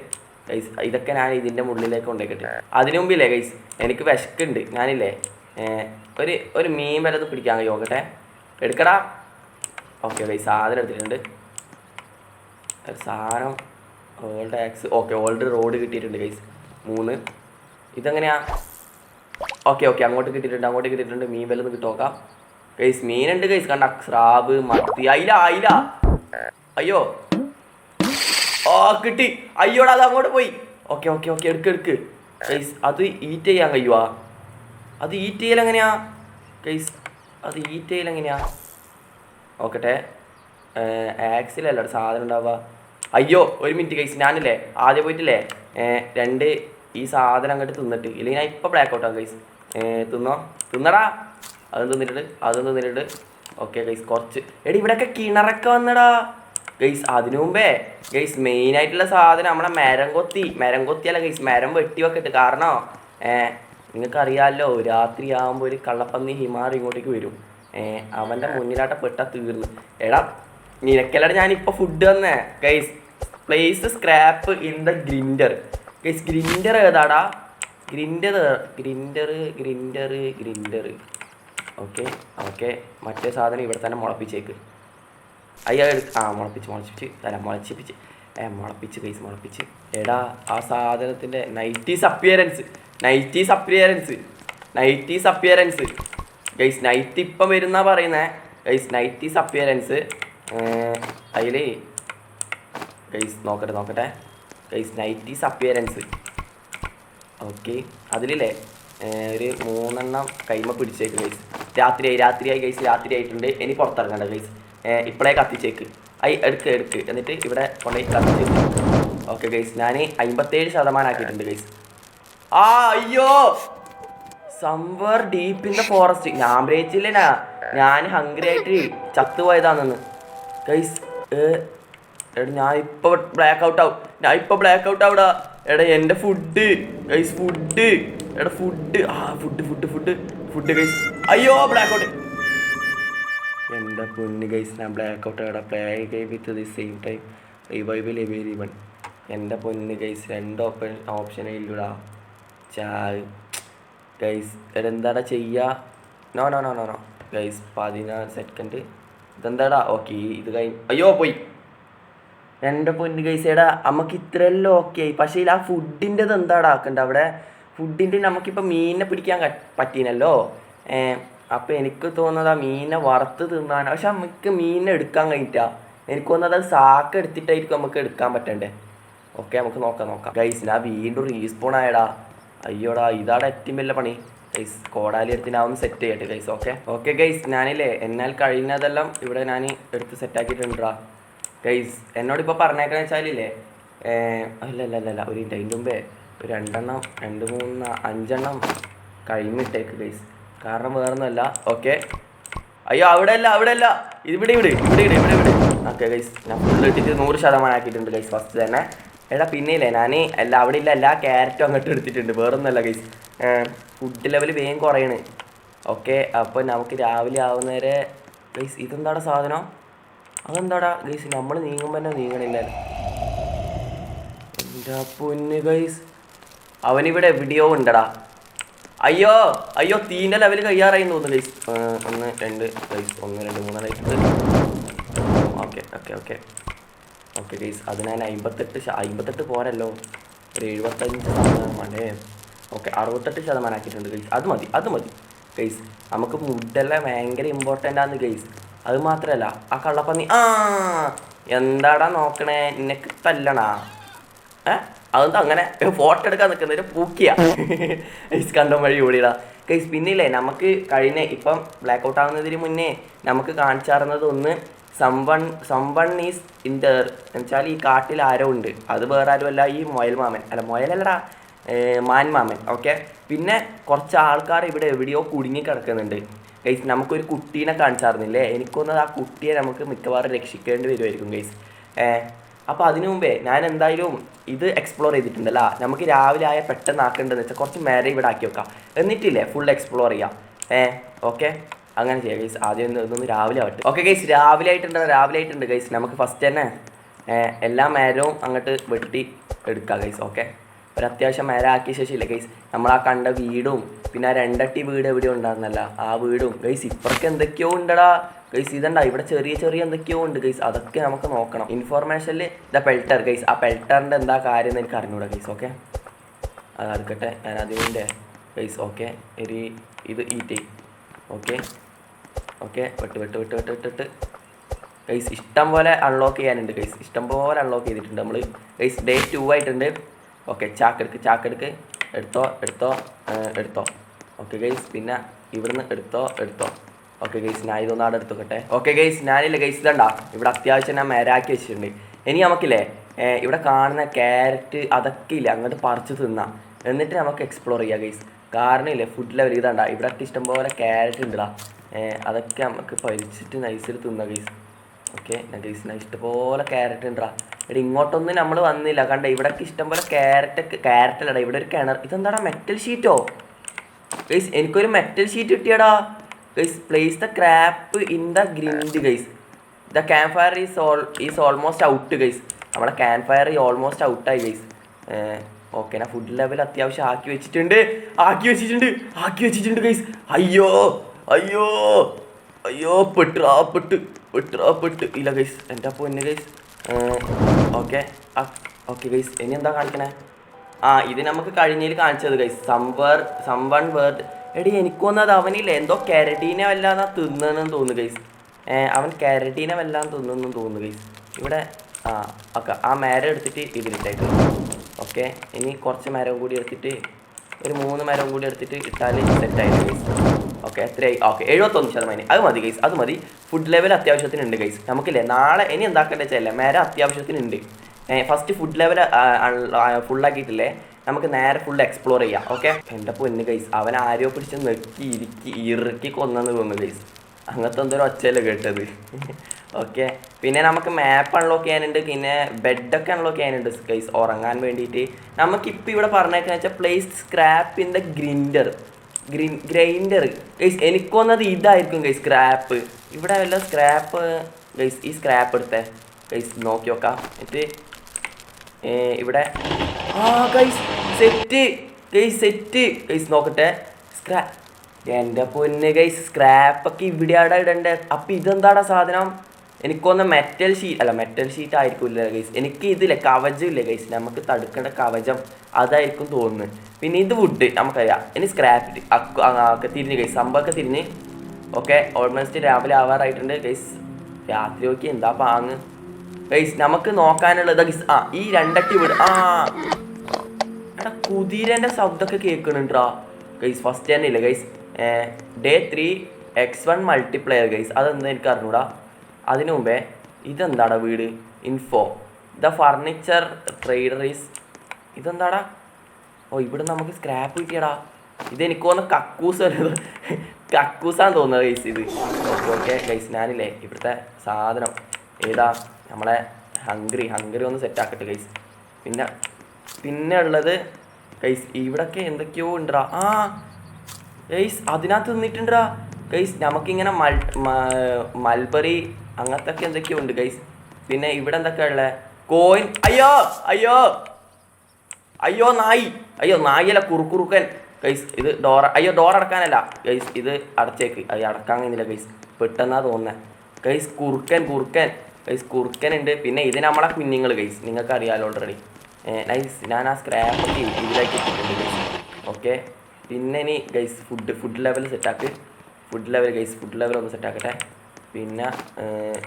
ഗൈസ്. ഇതൊക്കെ ഞാൻ ഇതിൻ്റെ മുള്ളിലേക്ക് കൊണ്ടുപോയിട്ടെ. അതിനു മുമ്പില്ലേ ഗൈസ്, എനിക്ക് വിശക്കുണ്ട്. ഞാനില്ലേ ഒരു മീൻ വല്ലതും പിടിക്കാൻ നോക്കട്ടെ. എടുക്കടാ. ഓക്കെ ഗൈസ്, സാധനം എടുത്തിട്ടുണ്ട്. സാധനം old axe. Okay, old road കിട്ടിയിട്ടുണ്ട് ഗൈസ് 3. ഇതെങ്ങനെയാ? ഓക്കെ അങ്ങോട്ട് കിട്ടിയിട്ടുണ്ട്. മീൻ വല്ലതും കിട്ടുമോക്കാം ഗൈസ്. മീനുണ്ട് ഗൈസ്. കണ്ട സ്രാബ്, മത്തി, അയില. അയ്യോ കിട്ടി. അയ്യോടാ, അത് അങ്ങോട്ട് പോയി. ഓക്കെ എടുക്ക് ഗൈസ്. അത് ഈറ്റ് ചെയ്യാൻ കഴിയുവാ? അത് ഈറ്റ് ചെയ്യലെങ്ങനെയാ ഗൈസ്? നോക്കട്ടെ. ആക്സിലല്ല സാധനം ഉണ്ടാവുക. അയ്യോ ഒരു മിനിറ്റ് ഗൈസ്. ഞാനില്ലേ ആദ്യം പോയിട്ടില്ലേ 2 ഈ സാധനം അങ്ങോട്ട് തിന്നിട്ട്, ഇല്ലെങ്കിൽ ഞാൻ ഇപ്പോൾ ബ്ലാക്ക് ഔട്ടാണ് ഗൈസ്. തിന്നടാ. അതും തിന്നിട്ടുണ്ട്. ഓക്കെ ഗൈസ്, കുറച്ച് ഇവിടെയൊക്കെ കിണറൊക്കെ വന്നടാ ഗൈസ്. അതിനു മുമ്പേ ഗൈസ് മെയിനായിട്ടുള്ള സാധനം നമ്മളെ മരം കൊത്തിയല്ല ഗൈസ്, മരം വെട്ടി വെക്കിട്ട്. കാരണം നിങ്ങൾക്കറിയാമല്ലോ, രാത്രി ആകുമ്പോൾ ഒരു കള്ളപ്പന്നി ഹിമാർ ഇങ്ങോട്ടേക്ക് വരും. അവൻ്റെ മുന്നിലാട്ട പെട്ടാൽ തീർന്നു. നിനക്കല്ലാണ്ട് ഞാനിപ്പോൾ ഫുഡ് തന്നെ guys. Place scrap in the grinder guys. Grinder ഏതാടാ? ഗ്രിൻഡർ. ഓക്കെ മറ്റേ സാധനം ഇവിടെ തന്നെ മുളപ്പിച്ചേക്ക്. മുളപ്പിച്ച് ഗൈസ്. എടാ ആ സാധനത്തിൻ്റെ നൈറ്റീസ് അപ്പിയറൻസ് ഗൈസ്. നൈറ്റ് ഇപ്പം വരുന്ന പറയുന്നത് ഗൈസ്. നൈറ്റീസ് അപ്പിയറൻസ് അതിൽ ഗൈസ് നോക്കട്ടെ ഗൈസ്. Nighties appearance. ഓക്കെ, അതിലില്ലേ ഒരു 3 എണ്ണം കൈമ പിടിച്ചേക്ക് ഗൈസ്. രാത്രിയായി ഗൈസ്. രാത്രിയായിട്ടുണ്ട്. ഇനി പുറത്തിറങ്ങണ്ട ഗൈസ്. ഇപ്പോഴേ കത്തിച്ചേക്ക്. എടുക്ക്. എന്നിട്ട് ഇവിടെ കൊണ്ടുപോയി കത്തിച്ചേക്ക്. ഓക്കെ ഗൈസ്, ഞാൻ 57% ആക്കിയിട്ടുണ്ട് ഗൈസ്. അയ്യോ, സംവർ ഡീപ്പ് ഇൻ ദ ഫോറസ്റ്റ്. ഞാൻ ബ്രേച്ചില്ലേനാ, ഞാൻ ഹംഗ്രി ആയിട്ട് ചത്തുപോയതാണെന്ന് ഗൈസ്. ഞാൻ ഇപ്പോൾ ബ്ലാക്ക് ഔട്ട് ആവും. എടാ എൻ്റെ ഫുഡ് ഗൈസ്. Food guys. അയ്യോ ബ്ലാക്ക് ഔട്ട്. എൻ്റെ പൊന്ന് ഗൈസ്, ഞാൻ ബ്ലാക്ക് ഔട്ട് ആടാ. Play game with the same time revival everyone. എൻ്റെ പൊന്ന് ഗൈസ്, 2 ഓപ്ഷനേ ഇല്ലൂടാ. ചാവ് ഗൈസ്. എന്താടാ ചെയ്യുക? No guys. 14 സെക്കൻഡ്. ഇതെന്താടാ? ഓക്കെ, ഇത് കഴിഞ്ഞ്. അയ്യോ പോയി. എൻ്റെ പൊന്ന് ഗൈസ്. എടാ നമുക്ക് ഇത്രയെല്ലാം ഓക്കെ ആയി. പക്ഷേ ആ ഫുഡിൻ്റെത് എന്താടാ ആക്കണ്ട അവിടെ? ഫുഡിൻ്റെ നമുക്കിപ്പോൾ മീനിനെ പിടിക്കാൻ പറ്റീനല്ലോ. അപ്പോൾ എനിക്ക് തോന്നുന്നത് ആ മീനിനെ വറുത്ത് തിന്നാൻ. പക്ഷെ നമുക്ക് മീനിനെ എടുക്കാൻ കഴിഞ്ഞിട്ടാ. എനിക്ക് തോന്നുന്നത് അത് സാക്ക് എടുത്തിട്ടായിരിക്കും നമുക്ക് എടുക്കാൻ പറ്റണ്ടേ. ഓക്കെ, നമുക്ക് നോക്കാം ഗൈസ്. ഞാൻ വീണ്ടും റീസ്പോൺ ആയടാ. അയ്യോടാ, ഇതാടെ ഏറ്റവും വലിയ പണി ഗൈസ്. കോടാലി എടുത്ത് ഞാൻ ഒന്ന് സെറ്റ് ചെയ്യട്ടെ ഗൈസ്. ഓക്കെ ഗൈസ്, ഞാനില്ലേ എന്നാൽ കഴിയുന്നതെല്ലാം ഇവിടെ ഞാൻ എടുത്ത് സെറ്റാക്കിയിട്ടുണ്ടാ ഗൈസ്. എന്നോടിപ്പോൾ പറഞ്ഞേക്കണെന്ന് വെച്ചാലില്ലേ അല്ല ഒരു അതിൻ്റെ മുമ്പേ ഒരു 2 എണ്ണം 2 3 5 എണ്ണം കഴിഞ്ഞിട്ടേക്ക് ഗൈസ്. കാരണം വേറൊന്നുമല്ല. ഓക്കെ, അയ്യോ അവിടെ അല്ല ഇവിടെ. ഓക്കെ ഗൈസ്, ഞാൻ ഫുള്ള് ഇട്ടിട്ട് 100% ആക്കിയിട്ടുണ്ട് ഗൈസ് ഫസ്റ്റ് തന്നെ. എടാ പിന്നെയില്ലേ ഞാൻ അവിടെ ഇല്ല എല്ലാ ക്യാരറ്റും അങ്ങോട്ട് എടുത്തിട്ടുണ്ട്. വേറൊന്നുമല്ല ഗൈസ്, ഫുഡ് ലെവൽ വേഗം കുറയണ്. ഓക്കെ, അപ്പോൾ നമുക്ക് രാവിലെ ആവുന്നവരെ ഗൈസ്. ഇതെന്താടാ സാധനം? അതെന്താടാ ഗൈസ്? നമ്മൾ നീങ്ങുമ്പോൾ തന്നെ നീങ്ങണില്ലല്ലോ. എൻ്റെ പൊന്ന് ഗൈസ്, അവനിവിടെ എവിടെയോ ഉണ്ടടാ. അയ്യോ തീൻ്റെ ലെവൽ കഴിയാറായി തോന്നുന്നു guys. 1 2 guys. 1 2 3 life. Okay guys, അത് ഞാൻ 58 പോരല്ലോ, ഒരു 75% ഓക്കെ 68% ആക്കിയിട്ടുണ്ട് ഗൈസ്. അത് മതി ഗൈസ്. നമുക്ക് ഫുഡെല്ലാം ഭയങ്കര ഇമ്പോർട്ടൻ്റ് ആണ് ഗൈസ്. അത് മാത്രമല്ല ആ കള്ളപ്പന്നി എന്താടാ നോക്കണേ? നിനക്ക് തല്ലണാ? അതെന്താ അങ്ങനെ ഫോട്ടോ എടുക്കാൻ നിൽക്കുന്നതിന് പൂക്കിയ ഗൈസ്. കണ്ടോ വഴി ഓടിയിടാ ഗൈസ്. പിന്നില്ലേ നമുക്ക് ഇപ്പം ബ്ലാക്ക് ഔട്ട് ആവുന്നതിന് മുന്നേ നമുക്ക് കാണിച്ചാറുന്നത് ഒന്ന് സംവൺ ഈസ് ഇൻ ദർ എന്ന് വെച്ചാൽ ഈ കാട്ടിൽ ആരോ ഉണ്ട്. അത് വേറെ ആരും അല്ല, ഈ മുയൽ മാമൻ. അല്ല മുയലല്ലടാ, മാൻമാമൻ. ഓക്കെ, പിന്നെ കുറച്ച് ആൾക്കാർ ഇവിടെ എവിടെയോ കുടുങ്ങി കിടക്കുന്നുണ്ട് ഗൈസ്. നമുക്കൊരു കുട്ടീനെ കാണിച്ചായിരുന്നില്ലേ, എനിക്കൊന്നത് ആ കുട്ടിയെ നമുക്ക് മിക്കവാറും രക്ഷിക്കേണ്ടി വരുമായിരിക്കും ഗൈസ്. അപ്പോൾ അതിനു മുമ്പേ ഞാൻ എന്തായാലും ഇത് എക്സ്പ്ലോർ ചെയ്തിട്ടുണ്ടല്ലോ. നമുക്ക് രാവിലെ ആയ പെട്ടെന്ന് ആക്കേണ്ടതെന്ന് വെച്ചാൽ കുറച്ച് മേരെ ഇവിടെ ആക്കി വെക്കാം, എന്നിട്ടില്ലേ ഫുൾ എക്സ്പ്ലോർ ചെയ്യാം. ഓക്കെ, അങ്ങനെ ചെയ്യാം ഗൈസ്. ആദ്യം ഇതൊന്ന് രാവിലെ ആവട്ടെ. ഓക്കെ ഗൈസ്, രാവിലെ ആയിട്ടുണ്ട് ഗൈസ്. നമുക്ക് ഫസ്റ്റ് തന്നെ എല്ലാ മേരവും അങ്ങോട്ട് വെട്ടി എടുക്കാം ഗൈസ്. ഓക്കെ, ഒരു അത്യാവശ്യം മേര ആക്കിയ ശേഷം ഇല്ല ഗൈസ്, നമ്മൾ ആ കണ്ട വീടും പിന്നെ ആ രണ്ടട്ടി വീട് എവിടെയോ ഉണ്ടായിരുന്നല്ല ആ വീടും ഗൈസ്. ഇപ്പുറക്ക് എന്തൊക്കെയോ ഉണ്ടടാ ഗൈസ്. ഇതുണ്ടാ ഇവിടെ ചെറിയ എന്തൊക്കെയോ ഉണ്ട് ഗൈസ്. അതൊക്കെ നമുക്ക് നോക്കണം. ഇൻഫോർമേഷനിൽ പെൽറ്റർ ഗൈസ്. ആ പെൽറ്ററിൻ്റെ എന്താ കാര്യം എന്ന് എനിക്ക് അറിഞ്ഞൂടാ ഗൈസ്. ഓക്കെ, അതെടുക്കട്ടെ ഞാൻ അതിൻ്റെ ഗൈസ്. ഓക്കെ, ഇത് ഈറ്റ്. ഓക്കെ വെട്ട് ഗൈസ്. ഇഷ്ടം പോലെ അൺലോക്ക് ചെയ്യാനുണ്ട് ഗൈസ്. ഇഷ്ടം പോലെ അൺലോക്ക് ചെയ്തിട്ടുണ്ട് നമ്മൾ ഗൈസ്. ഡേ 2 ആയിട്ടുണ്ട്. ഓക്കെ, ചാക്കെടുക്ക് എടുത്തോ. ഓക്കെ ഗൈസ്, പിന്നെ ഇവിടുന്ന് എടുത്തോ. ഓക്കെ ഗൈസ്, ഞാൻ ഇതൊന്നാടെ എടുത്തോക്കട്ടെ. ഓക്കെ ഗൈസ്, ഞാനില്ല ഗൈസ്, ഇതണ്ടാ ഇവിടെ അത്യാവശ്യം ഞാൻ മേരാക്കി വെച്ചിട്ടുണ്ട്. ഇനി നമുക്കില്ലേ ഇവിടെ കാണുന്ന ക്യാരറ്റ് അതൊക്കെ ഇല്ല അങ്ങോട്ട് പറിച്ച് തിന്നാം, എന്നിട്ട് നമുക്ക് എക്സ്പ്ലോർ ചെയ്യാം ഗൈസ്. കാരണം ഇല്ലേ ഫുഡ് ലെവൽ ഇതാണ്ടാ ഇവിടെയൊക്കെ ഇഷ്ടംപോലെ ക്യാരറ്റ് ഉണ്ടടാ. അതൊക്കെ നമുക്ക് പരിച്ചിട്ട് നൈസിൽ തിന്നാം ഗൈസ്. ഓക്കെ ഗൈസ്, ഞാൻ ഇഷ്ടംപോലെ ക്യാരറ്റ് ഉണ്ടാ. ഇവിടെ ഇങ്ങോട്ടൊന്നും നമ്മൾ വന്നില്ല കണ്ട. ഇവിടെയൊക്കെ ഇഷ്ടംപോലെ ക്യാരറ്റല്ലടാ. ഇവിടെ ഒരു കിണർ. ഇതെന്താടാ മെറ്റൽ ഷീറ്റോ ഗൈസ്? എനിക്കൊരു മെറ്റൽ ഷീറ്റ് കിട്ടിയടാ guys. Place the scrap in the grind guys. The camp fire is almost out guys. നമ്മുടെ ക്യാമ്പ് ഫയർ ഓൾമോസ്റ്റ് ഔട്ടായി ഗൈസ്. ഓക്കെ, ഞാൻ ഫുഡ് ലെവൽ അത്യാവശ്യം ആക്കി വെച്ചിട്ടുണ്ട് ഗൈസ്. അയ്യോ പെട്ട് ഇല്ല ഗൈസ്. എൻ്റെ പൊന്ന് ഗൈസ്. ഓക്കെ ഗൈസ്, ഇനി എന്താ കാണിക്കണേ? ഇത് നമുക്ക് കഴിഞ്ഞതിൽ കാണിച്ചത് ഗൈസ്. Someone word. എടി എനിക്ക് തോന്നുന്നത് അവനില്ലേ എന്തോ കെരടീനെ വല്ലാതെ തിന്നെന്ന് തോന്നുന്നു ഗൈസ്. അവൻ കെരടീനെ വല്ലാതെ തിന്നെന്ന് തോന്നുന്നു ഗൈസ്. ഇവിടെ ഓക്കെ, ആ മേരം എടുത്തിട്ട് ഇതിലിട്ടായിട്ട്. ഓക്കെ, ഇനി കുറച്ച് മരവും കൂടി എടുത്തിട്ട് ഒരു 3 മരവും കൂടി എടുത്തിട്ട് ഇട്ടാൽ സെറ്റായിട്ട് ഗൈസ്. ഓക്കെ, എത്രയായി? ഓക്കെ, 71%. അത് മതി ഗൈസ്, അത് മതി. ഫുഡ് ലെവൽ അത്യാവശ്യത്തിനുണ്ട് ഗൈസ്. നമുക്കില്ലേ നാളെ ഇനി എന്താക്കേണ്ടത് വെച്ചാൽ മേര അത്യാവശ്യത്തിനുണ്ട്. ഫസ്റ്റ് ഫുഡ് ലെവൽ ഫുള്ളാക്കിയിട്ടില്ലേ നമുക്ക് നേരെ ഫുൾ എക്സ്പ്ലോർ ചെയ്യാം. ഓക്കെ, എൻ്റെ പൊന്ന് ഗൈസ്, അവൻ ആരെയോ പിടിച്ച് ഇറുക്കി കൊന്നെന്ന് തോന്നുന്നു ഗൈസ്. അങ്ങനത്തെ എന്തൊരു ഒച്ചയല്ലേ കേട്ടത്. ഓക്കെ, പിന്നെ നമുക്ക് മാപ്പ് അൺലോക്ക് ചെയ്യാനുണ്ട്, പിന്നെ ബെഡൊക്കെ അൺലോക്ക് ചെയ്യാനുണ്ട് ഗൈസ് ഉറങ്ങാൻ വേണ്ടിയിട്ട്. നമുക്കിപ്പോൾ ഇവിടെ പറഞ്ഞേക്കാന്ന് വെച്ചാൽ place scrap in the grinder guys. എനിക്ക് വന്നത് ഇതായിരിക്കും ഗൈസ് സ്ക്രാപ്പ്. ഇവിടെ വല്ല സ്ക്രാപ്പ് ഗൈസ്. ഈ സ്ക്രാപ്പ് എടുത്തേ ഗൈസ്, നോക്കി നോക്കാം. എന്നിട്ട് ഇവിടെ ഗൈസ് സെറ്റ് ഗൈസ് നോക്കട്ടെ. എൻ്റെ പൊന്ന് ഗൈസ്, സ്ക്രാപ്പൊക്കെ ഇവിടെയാടാ ഇടണ്ടേ. അപ്പം ഇതെന്താടാ സാധനം? എനിക്കൊന്ന് മെറ്റൽ ഷീറ്റ് ആയിരിക്കില്ല ഗൈസ്. എനിക്ക് ഇതില്ലേ കവചം ഇല്ലേ ഗൈസ്, നമുക്ക് തടുക്കേണ്ട കവചം അതായിരിക്കും തോന്നുന്നു. പിന്നെ ഇത് വുഡ് നമുക്കറിയാം. ഇനി സ്ക്രാപ്പ് ഒക്കെ തിരിഞ്ഞ് ഗൈസ്, സംഭവമൊക്കെ തിരിഞ്ഞ്. ഓക്കെ, ഓൾമോസ്റ്റ് രാവിലെ ആവാറായിട്ടുണ്ട് ഗൈസ്. രാത്രി നോക്കി എന്താ പാങ്ങ് ഗൈസ്. നമുക്ക് നോക്കാനുള്ളത് ഗൈസ് ഈ രണ്ടട്ടി വീട്. എടാ കുതിരൻ്റെ ശബ്ദമൊക്കെ കേൾക്കണുണ്ടാ ഗൈസ്. ഫസ്റ്റ് തന്നെ ഇല്ല guys. Day 3 X1 multiplayer guys. അതെന്താ എനിക്ക് അറിഞ്ഞൂടാ. അതിനു മുമ്പേ ഇതെന്താടാ വീട്? Info the furniture trader is. ഇതെന്താടാ? ഇവിടെ നമുക്ക് സ്ക്രാപ്പ് കിട്ടിയടാ. ഇതെനിക്ക് തോന്നുന്നു കക്കൂസാന്ന് തോന്നുന്നത് ഗൈസ് ഇത്. ഓക്കെ ഗൈസ്, ഞാനില്ലേ ഇവിടുത്തെ സാധനം ഏതാ നമ്മളെ ഹംഗ്രി ഒന്ന് സെറ്റാക്കട്ടെ ഗൈസ്. പിന്നെ ഉള്ളത് ഗൈസ് ഇവിടൊക്കെ എന്തൊക്കെയോ ഉണ്ടടാ. ഗൈസ് അതിനകത്ത് നിന്നിട്ടുണ്ടാ ഗൈസ്. നമുക്കിങ്ങനെ മൽബറി അങ്ങനത്തെ ഒക്കെ എന്തൊക്കെയോ ഉണ്ട് ഗൈസ്. പിന്നെ ഇവിടെ എന്തൊക്കെയാ ഉള്ളത്? കോയിൻ. അയ്യോ നായല്ല കുറുക്കൻ ഗൈസ്. ഇത് ഡോർ അടക്കാനല്ല ഗൈസ്, ഇത് അടച്ചേക്ക്. അത് അടക്കാൻ കഴിയുന്നില്ല ഗൈസ്, പെട്ടെന്നാ തോന്നുന്നത് ഗൈസ്. കുറുക്കൻ ഗൈസ്, കുറുക്കൻ ഉണ്ട്. പിന്നെ ഇത് നമ്മളെ കുഞ്ഞുങ്ങൾ ഗൈസ്, നിങ്ങൾക്ക് അറിയാലോ ഓൾറെഡി. നൈസ്, ഞാൻ ആ സ്ക്രാപ്പൊക്കെ ഇതിലേക്ക് ഇട്ടിട്ടുണ്ട് ഗൈസ്. ഓക്കെ, പിന്നെ ഇനി ഗൈസ് ഫുഡ് ലെവൽ സെറ്റാക്ക്. ഫുഡ് ലെവൽ ഒന്ന് സെറ്റാക്കട്ടെ. പിന്നെ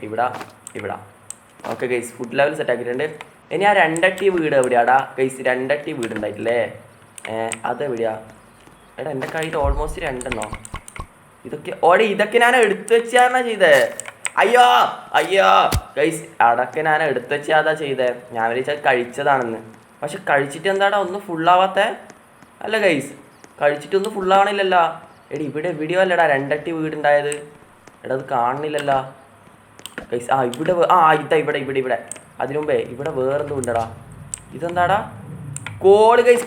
ഇവിടെ ഓക്കെ ഗൈസ്, ഫുഡ് ലെവൽ സെറ്റാക്കിയിട്ടുണ്ട്. ഇനി ആ രണ്ടട്ടി വീട് എവിടെയാടാ ഗൈസ്? രണ്ടട്ടി വീട് ഉണ്ടായിട്ടില്ലേ? അതെവിടെയാ? എടാ എൻ്റെ കയ്യിൽ ഓൾമോസ്റ്റ് 2 ഇതൊക്കെ ഞാൻ എടുത്തു വെച്ചാണ് ചെയ്തേ. അയ്യോ ഗൈസ്, അടക്കെ ഞാൻ എടുത്തു വെച്ചാ ചെയ്തേ. ഞാൻ വിചാരിച്ചാൽ കഴിച്ചതാണെന്ന്. പക്ഷെ കഴിച്ചിട്ട് എന്താടാ ഒന്നും ഫുള്ളാവാത്ത അല്ല ഗൈസ്, കഴിച്ചിട്ടൊന്നും ഫുള്ളാവണില്ലല്ലോ. എടാ ഇവിടെ വീഡിയോ അല്ലടാ രണ്ടട്ടി വീടുണ്ടായത്. എടാ അത് കാണുന്നില്ലല്ലോ ഗൈസ്. ഇവിടെ ഇതാ ഇവിടെ ഇവിടെ ഇവിടെ അതിനു മുമ്പേ ഇവിടെ വേറെന്തും ഉണ്ടടാ. ഇതെന്താടാ കോള് ഗൈസ്,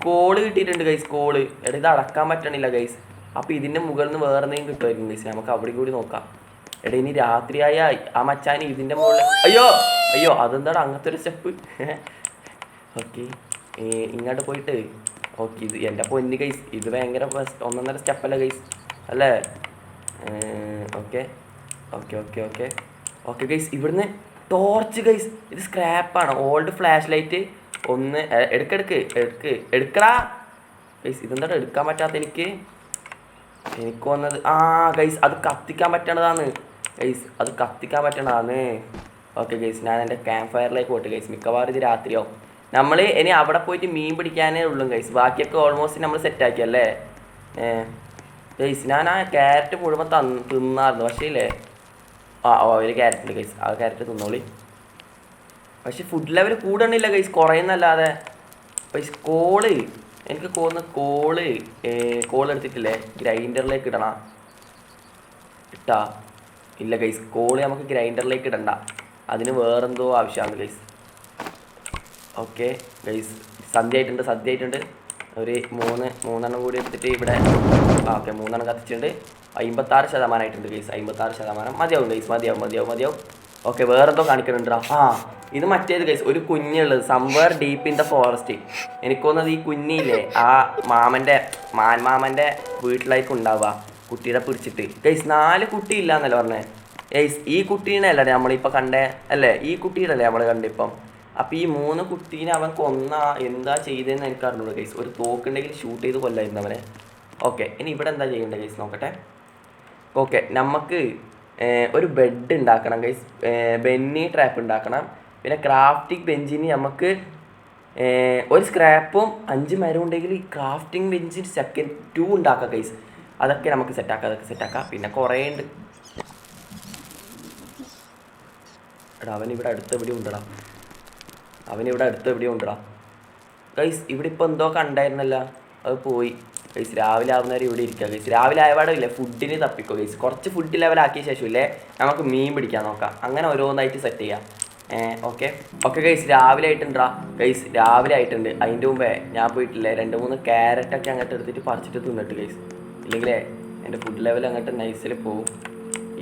കോള് കിട്ടിയിട്ടുണ്ട് ഗൈസ്, കോള്. എടാ ഇത് അടക്കാൻ പറ്റണില്ല ഗൈസ്. അപ്പോൾ ഇതിൻ്റെ മുകളിൽ നിന്ന് വേറെ എന്തെങ്കിലും കിട്ടുമായിരിക്കും ഗൈസ്. നമുക്ക് അവിടെ കൂടി നോക്കാം. എടാ ഇനി രാത്രിയായ ആ മച്ചാൻ ഇതിൻ്റെ മുകളിൽ അയ്യോ അതെന്താടാ അങ്ങനത്തെ ഒരു സ്റ്റെപ്പ്. ഓക്കെ ഇങ്ങോട്ട് പോയിട്ട് ഓക്കെ ഇത് എൻ്റെ പൊന്നി ഗൈസ്, ഇത് ഭയങ്കര ഒന്നൊന്നര സ്റ്റെപ്പല്ല ഗൈസ് അല്ലേ. Okay okay okay okay okay guys. ഇവിടുന്ന് ടോർച്ച് ഗൈസ്, ഇത് സ്ക്രാപ്പാണ്. ഓൾഡ് ഫ്ലാഷ് ലൈറ്റ് ഒന്ന് എടുക്കടാ ഗൈസ്. ഇതെന്താ എടുക്കാൻ പറ്റാത്ത എനിക്ക് വന്നത്. ഗൈസ് അത് കത്തിക്കാൻ പറ്റണതാണ് ഗൈസ്, അത് കത്തിക്കാൻ പറ്റണതാണ്. ഓക്കെ ഗൈസ് ഞാൻ എൻ്റെ ക്യാമ്പ് ഫയറിലേക്ക് പോയിട്ട് ഗൈസ്. മിക്കവാറും ഇത് രാത്രിയാവും. നമ്മൾ ഇനി അവിടെ പോയിട്ട് മീൻ പിടിക്കാനേ ഉള്ളൂ ഗൈസ്. ബാക്കിയൊക്കെ ഓൾമോസ്റ്റ് നമ്മൾ സെറ്റാക്കിയല്ലേ. ഗൈസ് ഞാൻ ആ ക്യാരറ്റ് മുഴുവൻ തിന്നായിരുന്നു. പക്ഷേ ഇല്ലേ ഒരു ക്യാരറ്റ് ഉണ്ട് ഗൈസ്, ആ ക്യാരറ്റ് തിന്നോളി. പക്ഷെ ഫുഡ് ലെവൽ കൂടണില്ല ഗൈസ്, കുറയുന്നല്ലാതെ. ഗൈസ് കോള് എനിക്ക് കോൾ എടുത്തിട്ടില്ലേ ഗ്രൈൻഡറിലേക്ക് ഇടണം. ഇല്ല ഗൈസ്, കോള് നമുക്ക് ഗ്രൈൻഡറിലേക്ക് ഇടണ്ട, അതിന് വേറെന്തോ ആവശ്യമാണ് ഗൈസ്. ഓക്കെ ഗൈസ് സദ്യ ആയിട്ടുണ്ട്. ഒരു മൂന്നെണ്ണം കൂടി എടുത്തിട്ട് ഇവിടെ ഓക്കെ 3 കത്തിച്ചിട്ടുണ്ട്. 56% ആയിട്ടുണ്ട് ഗൈസ്. 56% മതിയാവും ഗൈസ്, മതിയാവും. ഓക്കെ വേറെന്തോ കാണിക്കുന്നുണ്ടാ. ഇത് മറ്റേത് ഗൈസ്, ഒരു കുഞ്ഞുള്ളത് somewhere deep in the forest. എനിക്ക് തോന്നുന്നത് ഈ കുഞ്ഞില്ലേ ആ മാമൻ്റെ വീട്ടിലേക്ക് ഉണ്ടാവുക കുട്ടിയുടെ പിടിച്ചിട്ട്. ഗൈസ് 4 കുട്ടി ഇല്ല എന്നല്ലേ പറഞ്ഞേ ഗൈസ്. ഈ കുട്ടീനെ അല്ലേ നമ്മളിപ്പോൾ കണ്ടേ അല്ലേ, ഈ കുട്ടീനെ അല്ലേ നമ്മൾ കണ്ടിപ്പം. അപ്പോൾ ഈ 3 കുട്ടീനെ അവൻ എന്താ ചെയ്തതെന്ന് എനിക്ക് അറിഞ്ഞൂടെ ഗൈസ്. ഒരു തോക്കുണ്ടെങ്കിൽ ഷൂട്ട് ചെയ്ത് കൊല്ലായിരുന്നു അവനെ. ഓക്കെ ഇനി ഇവിടെ എന്താ ചെയ്യേണ്ടത് ഗൈസ് നോക്കട്ടെ. ഓക്കെ നമുക്ക് ഒരു ബെഡ് ഉണ്ടാക്കണം ഗൈസ്, ബെന്നി ട്രാപ്പ് ഉണ്ടാക്കണം. പിന്നെ ക്രാഫ്റ്റിംഗ് ബെഞ്ചിന് നമുക്ക് ഒരു സ്ക്രാപ്പും 5 മരം ഉണ്ടെങ്കിൽ ക്രാഫ്റ്റിംഗ് ബെഞ്ചിന് സെക്കൻഡ് 2 ഉണ്ടാക്കാം ഗൈസ്. അതൊക്കെ നമുക്ക് സെറ്റാക്കാം. പിന്നെ കുറേ ഉണ്ട്. എടാ അവനിവിടെ അടുത്ത് എവിടെയും ഉണ്ടടാ. ഗൈസ് ഇവിടെ ഇപ്പോൾ എന്തോ കണ്ടായിരുന്നല്ല, അത് പോയി ഗൈസ്. രാവിലെ ആവുന്നവരെ ഇവിടെ ഇരിക്കുക ഗൈസ്. രാവിലെ ആയപാടില്ലേ ഫുഡിന് തപ്പിക്കോ ഗൈസ്. കുറച്ച് ഫുഡ് ലെവലാക്കിയ ശേഷം ഇല്ലേ നമുക്ക് മീൻ പിടിക്കാൻ നോക്കാം. അങ്ങനെ ഓരോന്നായിട്ട് സെറ്റ് ചെയ്യാം. ഓക്കെ ഗൈസ് രാവിലെ ആയിട്ടുണ്ട്. അതിൻ്റെ മുമ്പേ ഞാൻ പോയിട്ടില്ലേ 2-3 ക്യാരറ്റൊക്കെ അങ്ങോട്ട് എടുത്തിട്ട് പറിച്ചിട്ട് തിന്നിട്ട് ഗൈസ്. ഇല്ലെങ്കിലേ എൻ്റെ ഫുഡ് ലെവൽ അങ്ങോട്ട് നൈസിൽ പോവും.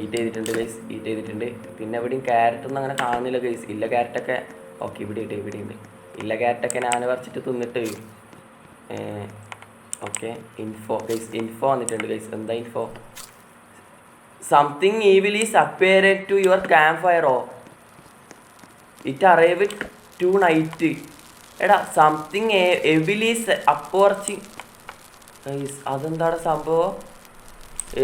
ഈറ്റ് ചെയ്തിട്ടുണ്ട്. പിന്നെ എവിടെയും ക്യാരറ്റൊന്നും അങ്ങനെ കാണുന്നില്ല ഗൈസ്. ഇല്ല ക്യാരറ്റൊക്കെ ഓക്കെ ഇവിടെ ഉണ്ട്. ഇല്ല ക്യാരറ്റൊക്കെ ഞാൻ പറിച്ചിട്ട് തിന്നിട്ട്. ഓക്കെ ഇൻഫോ വന്നിട്ടുണ്ട് ഗൈസ്. എന്താ info? Something evil is appeared to your camp ഫയറോ ഇറ്റ് അറൈവ് ടു നൈറ്റ്. എടാ something evil is approaching guys. അതെന്താണ് സംഭവം?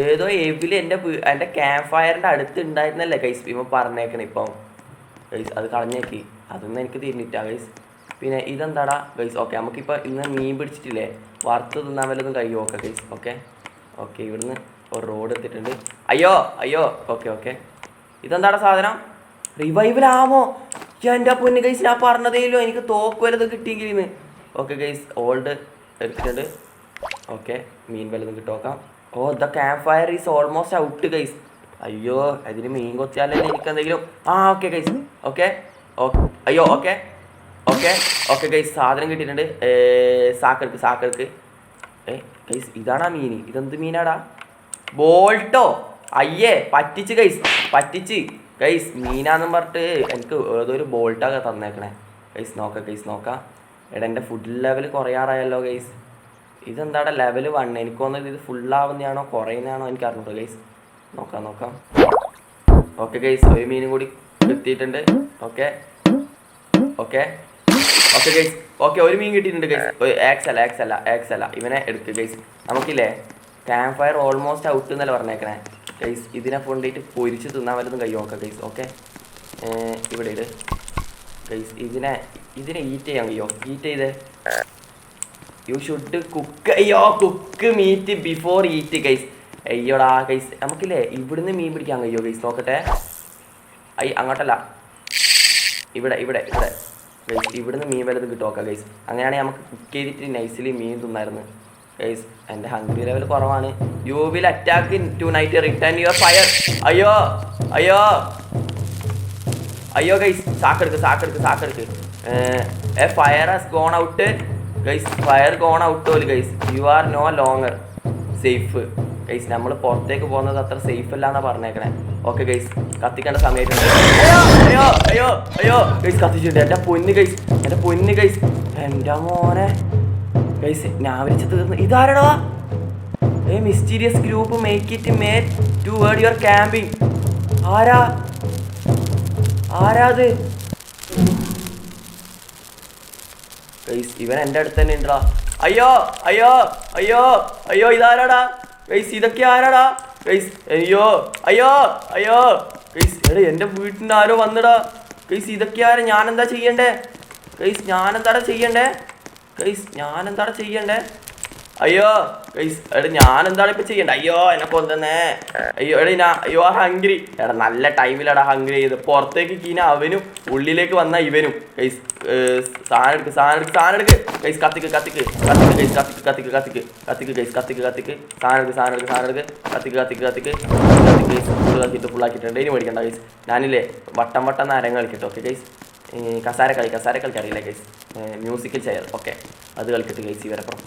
ഏതോ എവിൽ എൻ്റെ ക്യാമ്പ് ഫയറിൻ്റെ അടുത്ത് ഉണ്ടായിരുന്നല്ലേ ഗൈസ് ഇപ്പം പറഞ്ഞേക്കണേ ഇപ്പം ഗൈസ്. അത് കളഞ്ഞേക്ക്, അതൊന്നും എനിക്ക് തിരിഞ്ഞിട്ടാ ഗൈസ്. പിന്നെ ഇതെന്താടാ ഗൈസ്? ഓക്കെ നമുക്കിപ്പോൾ ഇന്ന് മീൻ പിടിച്ചിട്ടില്ലേ വറുത്ത് തിന്നാൻ വല്ലതും കഴിയും. Okay guys. ഓക്കെ ഇവിടുന്ന് ഒരു റോഡ് എടുത്തിട്ടുണ്ട്. അയ്യോ ഓക്കെ ഇതെന്താടാ സാധനം? റിവൈവലാമോ? എൻ്റെ പൊന്ന് ഗൈസ് ഞാൻ പറഞ്ഞതേലോ എനിക്ക് തോക്ക് വല്ലതും കിട്ടിയെങ്കിൽ. ഓക്കെ ഗൈസ് ഓൾഡ് എടുത്തിട്ടുണ്ട്. ഓക്കെ മീൻ വല്ലതും കിട്ടും. The camp fire is almost out guys. അയ്യോ അതിന് മീൻ കൊത്തിയാലല്ലേ എനിക്ക് എന്തെങ്കിലും. Okay guys. ഓക്കെ ഗൈസ് സാധനം കിട്ടിയിട്ടുണ്ട്. സാക്കെടുക്ക്. ഗൈസ് ഇതാണാ മീൻ. ഇതെന്ത് മീനാടാ? ബോൾട്ടോ. അയ്യേ പറ്റിച്ച് ഗൈസ് മീനാന്നും പറഞ്ഞിട്ട് എനിക്ക് ഏതൊരു ബോൾട്ടൊക്കെ തന്നേക്കണേ ഗൈസ്. നോക്കാം. എടാ എൻ്റെ ഫുഡ് ലെവൽ കുറയാറായല്ലോ ഗൈസ്. ഇതെന്താടാ ലെവൽ 1? എനിക്ക് തോന്നുന്നത് ഇത് ഫുള്ളാവുന്നതാണോ കുറയുന്നതാണോ എനിക്ക് അറിഞ്ഞൂട്ടോ ഗൈസ്. നോക്കാം. ഓക്കെ ഗൈസ് ഒരു മീനും കൂടി കിട്ടിയിട്ടുണ്ട്. Okay guys. ഒരു മീൻ കിട്ടിയിട്ടുണ്ട് ഗൈസ്. എക്സ് അല്ല ഇവനെ എടുക്കുക ഗൈസ്. നമുക്കില്ലേ ക്യാമ്പ് ഫയർ ഓൾമോസ്റ്റ് ഔട്ട് എന്നല്ലേ പറഞ്ഞേക്കണേ ഗൈസ്. ഇതിനെ കൊണ്ടിട്ട് പൊരിച്ച് തിന്നാൻ വല്ലതും കഴിയും. Okay guys. ഇവിടെ ഇട് ഗൈസ്. ഇതിനെ ഈറ്റ് ചെയ്യാൻ കഴിയോ? ഈറ്റ് ചെയ്തേ. You should cook meat before eat guys. അയ്യോടാ ഗൈസ് നമുക്കില്ലേ ഇവിടുന്ന് മീൻ പിടിക്കാൻ കഴിയോ ഗൈസ്? നോക്കട്ടെ. അങ്ങോട്ടല്ല ഇവിടെ ഗൈസ് ഇവിടുന്ന് മീൻ വല്ലതും കിട്ടുമോക്കാം ഗൈസ്. അങ്ങനെയാണെങ്കിൽ നമുക്ക് കുക്ക് ചെയ്തിട്ട് നൈസിലി മീൻ തിന്നായിരുന്നു ഗൈസ്. എൻ്റെ ഹംഗ്രി ലെവൽ കുറവാണ്. You will attack tonight return your fire. അയ്യോ അയ്യോ അയ്യോ ഗൈസ്, സാക്കെടുക്ക്. A fire has gone out guys. Fire gone out പോലും guys. You are no longer safe guys. നമ്മൾ പുറത്തേക്ക് പോകുന്നത് അത്ര സേഫ് അല്ല എന്നാണ് പറഞ്ഞേക്കണേ. Okay guys, കത്തിക്കേണ്ട സമയത്തുണ്ട്. അയ്യോ അയ്യോ അയ്യോ അയ്യോ ഗൈസ്, കത്തിച്ചിട്ടുണ്ട്. എൻ്റെ പൊന്ന് ഗൈസ്. എൻ്റെ മോനെ ഗൈസ്, ഞാൻ വിളിച്ച് തീർന്നു. ഇതാരടാ? A mysterious group make it mate toward your camping. ആരാ അത് ഗൈസ്? ഇവൻ എൻ്റെ അടുത്ത് തന്നെ ഉണ്ടടാ. അയ്യോ അയ്യോ അയ്യോ അയ്യോ ഇതാരാടാ ഗൈസ്? ഇതൊക്കെ ആരാടാ ഗൈസ്? അയ്യോ അയ്യോ അയ്യോ ഗൈസ്, എടാ എൻ്റെ വീട്ടിൻ്റെ ആരോ വന്നടാ ഗൈസ്. ഇതൊക്കെ ആരാ? ഞാനെന്താ ചെയ്യണ്ടേ ഗൈസ്? ഞാനെന്താടാ ചെയ്യണ്ടേ? അയ്യോ ഗൈസ്, എടാ ഞാനെന്താണ് ഇപ്പം ചെയ്യണ്ടേ? അയ്യോ എന്നെ കൊന്നേ. അയ്യോ എടാ അയ്യോ ഹംഗ്രി. എടാ നല്ല ടൈമിലാടാ ഹംഗ്രി ചെയ്ത്. പുറത്തേക്ക് കീന അവനും ഉള്ളിലേക്ക് വന്ന ഇവനും ഗൈസ്. സാധനം എടുക്ക് ഗൈസ്. കത്തിക്ക് ഗൈസ്. ഫുള്ളാക്കിയിട്ടുണ്ട്. ഇനി മേടിക്കണ്ട ഗൈസ്. ഞാനില്ലേ വട്ടം നാരങ്ങ കളിക്കട്ടെ. Okay guys. കസാര കളിക്ക് അറിയില്ല ഗൈസ്. Musical chair. ഓക്കെ, അത് കളിക്കട്ടെ ഗൈസ്. ഇവരപ്പം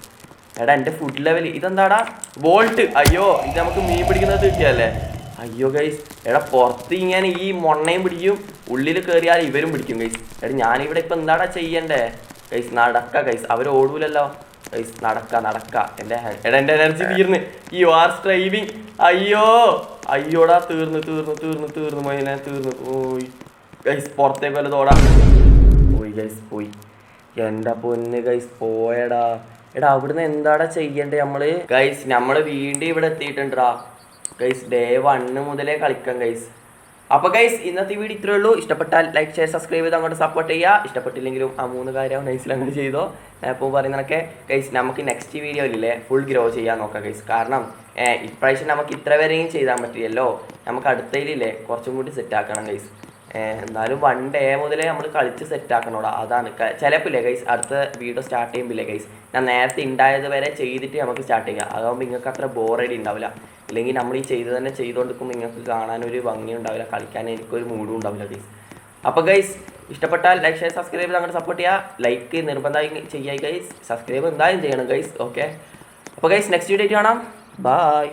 എടാ എൻ്റെ ഫുഡ് ലെവൽ ഇതെന്താടാ? വോൾട്ട്. അയ്യോ ഇത് നമുക്ക് മീൻ പിടിക്കുന്നത് കിട്ടിയല്ലേ? അയ്യോ ഗൈസ്, എടാ പുറത്ത് ഇങ്ങനെ ഈ മൊണ്ണയും പിടിക്കും, ഉള്ളിൽ കയറിയാൽ ഇവരും പിടിക്കും ഗൈസ്. എടാ ഞാനിവിടെ ഇപ്പം എന്താടാ ചെയ്യണ്ടേ ഗൈസ്? നടക്ക ഗൈസ്, അവർ ഓടൂലല്ലോ ഗൈസ്. നടക്ക. എൻ്റെ എനർജി തീർന്ന്. You are striving. അയ്യോടാ തീർന്നു മോനെ. പോയി ഗൈസ്, പുറത്തേക്ക് വല്ലതും ഓടാ. പോയി എൻ്റെ പൊന്ന് ഗൈസ്, പോയടാ. എടാ അവിടുന്ന് എന്താടാ ചെയ്യണ്ടേ നമ്മള് ഗൈസ്? നമ്മൾ വീണ്ടും ഇവിടെ എത്തിയിട്ടുണ്ടാ ഗൈസ്. ഡേ 1 മുതലേ കളിക്കാം ഗൈസ്. അപ്പോൾ ഗൈസ് ഇന്നത്തെ വീഡിയോ ഇത്രയേ ഉള്ളൂ. ഇഷ്ടപ്പെട്ടാൽ ലൈക്ക്, ഷെയർ, സബ്സ്ക്രൈബ് ചെയ്ത് അങ്ങോട്ട് സപ്പോർട്ട് ചെയ്യുക. ഇഷ്ടപ്പെട്ടില്ലെങ്കിലും ആ 3 കാര്യം നൈസിൽ അങ്ങനെ ചെയ്തോ. ഞാൻ ഇപ്പോൾ പറയുന്നതൊക്കെ ഗൈസ് നമുക്ക് നെക്സ്റ്റ് വീഡിയോയിലെ ഫുൾ ഗ്രോ ചെയ്യാൻ നോക്കാം ഗൈസ്. കാരണം ഇപ്രാവശ്യം നമുക്ക് ഇത്ര വരെയും ചെയ്താൽ പറ്റില്ലല്ലോ. നമുക്ക് അടുത്തതിലില്ലേ കുറച്ചും കൂടി സെറ്റാക്കണം ഗൈസ്. എന്നാലും 1 ഡേ മുതലേ നമ്മൾ കളിച്ച് സെറ്റാക്കണോടാ. അതാണ് ചിലപ്പോൾ ഇല്ലേ ഗൈസ്, അടുത്ത വീഡിയോ സ്റ്റാർട്ട് ചെയ്യുമ്പില്ലേ ഗൈസ്, ഞാൻ നേരത്തെ ഉണ്ടായത് വരെ ചെയ്തിട്ട് നമുക്ക് സ്റ്റാർട്ട് ചെയ്യാം. അതാകുമ്പോൾ നിങ്ങൾക്ക് അത്ര ബോറടി ഉണ്ടാവില്ല. ഇല്ലെങ്കിൽ നമ്മൾ ഈ തന്നെ ചെയ്തുകൊണ്ടിരിക്കുമ്പോൾ നിങ്ങൾക്ക് കാണാനൊരു ഭംഗി ഉണ്ടാവില്ല, കളിക്കാൻ എനിക്കൊരു മൂഡും ഉണ്ടാവില്ല ഗൈസ്. അപ്പോൾ ഗൈസ് ഇഷ്ടപ്പെട്ടാൽ ലൈക്ക്, ഷെയർ, സബ്സ്ക്രൈബ് ചെയ്ത് അങ്ങോട്ട് സപ്പോർട്ട് ചെയ്യുക. ലൈക്ക് നിർബന്ധമായി ചെയ്യുക ഗൈസ്. സബ്സ്ക്രൈബ് എന്തായാലും ചെയ്യണം ഗൈസ്. ഓക്കെ, അപ്പോൾ ഗൈസ് നെക്സ്റ്റ് വീഡിയോ കാണാം. ബൈ.